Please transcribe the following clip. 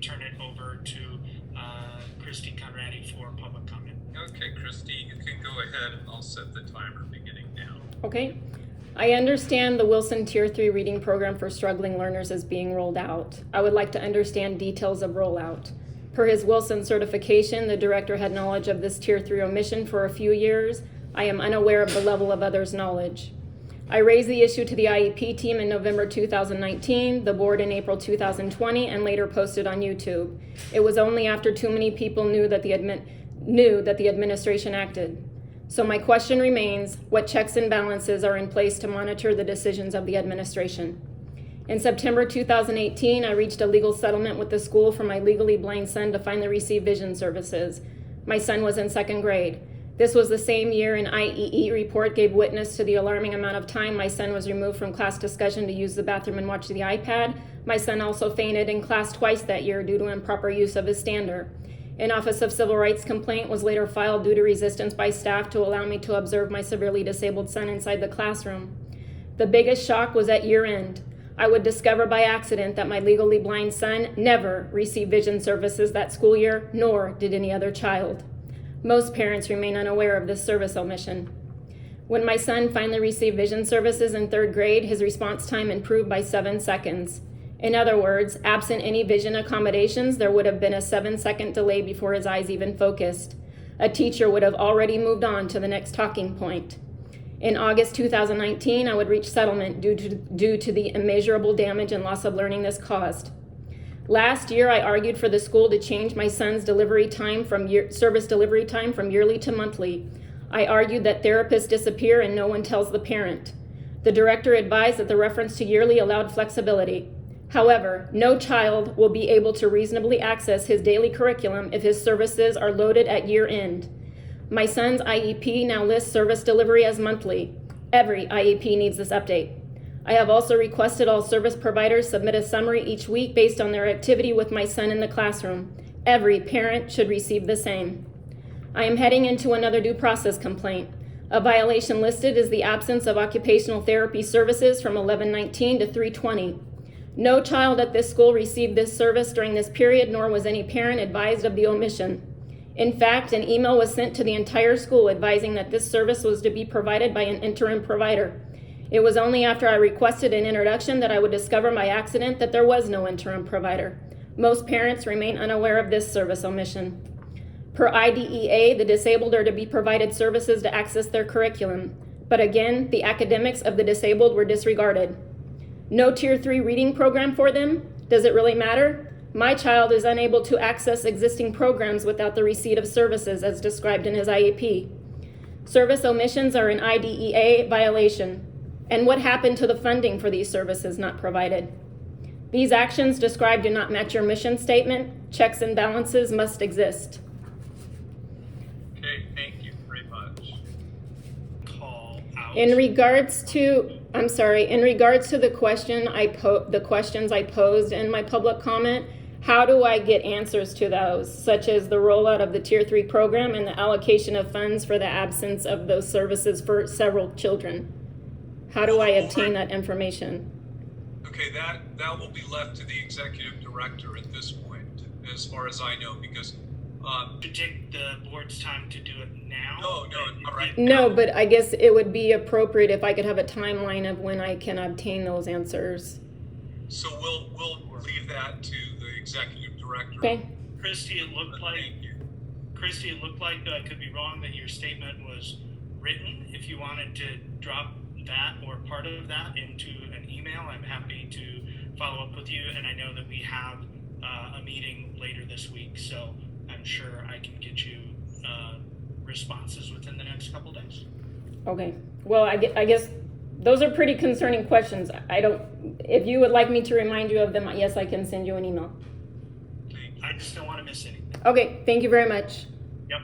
turn it over to Christy Conradi for public comment. Okay, Christy, you can go ahead. I'll set the timer beginning now. Okay. I understand the Wilson Tier 3 reading program for struggling learners is being rolled out. I would like to understand details of rollout. Per his Wilson certification, the director had knowledge of this Tier 3 omission for a few years. I am unaware of the level of others' knowledge. I raised the issue to the IEP team in November 2019, the board in April 2020, and later posted on YouTube. It was only after too many people knew that the administration acted. So my question remains, what checks and balances are in place to monitor the decisions of the administration? In September 2018, I reached a legal settlement with the school for my legally blind son to finally receive vision services. My son was in 2nd grade. This was the same year an IEE report gave witness to the alarming amount of time my son was removed from class discussion to use the bathroom and watch the iPad. My son also fainted in class twice that year due to improper use of his stander. An Office of Civil Rights complaint was later filed due to resistance by staff to allow me to observe my severely disabled son inside the classroom. The biggest shock was at year end. I would discover by accident that my legally blind son never received vision services that school year, nor did any other child. Most parents remain unaware of this service omission. When my son finally received vision services in 3rd grade, his response time improved by 7 seconds. In other words, absent any vision accommodations, there would have been a 7-second delay before his eyes even focused. A teacher would have already moved on to the next talking point. In August 2019, I would reach settlement due to the immeasurable damage and loss of learning this caused. Last year, I argued for the school to change my son's service delivery time from yearly to monthly. I argued that therapists disappear and no one tells the parent. The director advised that the reference to yearly allowed flexibility. However, no child will be able to reasonably access his daily curriculum if his services are loaded at year end. My son's IEP now lists service delivery as monthly. Every IEP needs this update. I have also requested all service providers submit a summary each week based on their activity with my son in the classroom. Every parent should receive the same. I am heading into another due process complaint. A violation listed is the absence of occupational therapy services from 11/19 to 3/20. No child at this school received this service during this period, nor was any parent advised of the omission. In fact, an email was sent to the entire school advising that this service was to be provided by an interim provider. It was only after I requested an introduction that I would discover by accident that there was no interim provider. Most parents remain unaware of this service omission. Per IDEA, the disabled are to be provided services to access their curriculum. But again, the academics of the disabled were disregarded. No Tier 3 reading program for them? Does it really matter? My child is unable to access existing programs without the receipt of services as described in his IEP. Service omissions are an IDEA violation. And what happened to the funding for these services not provided? These actions described do not match your mission statement. Checks and balances must exist. Okay, thank you very much. Call out. In regards to the questions I posed in my public comment, how do I get answers to those, such as the rollout of the Tier 3 program and the allocation of funds for the absence of those services for several children? How do I obtain that information? Okay, that will be left to the executive director at this point, as far as I know, because To take the board's time to do it now? No, not right No, but I guess it would be appropriate if I could have a timeline of when I can obtain those answers. so we'll leave that to the executive director. Okay. Christy, it looked like Thank you. I could be wrong, that your statement was written. If you wanted to drop that or part of that into an email, I'm happy to follow up with you. And I know that we have a meeting later this week, so I'm sure I can get you responses within the next couple days. Okay. Well, I guess those are pretty concerning questions. If you would like me to remind you of them, yes, I can send you an email. I just don't want to miss anything. Okay. Thank you very much. Yep.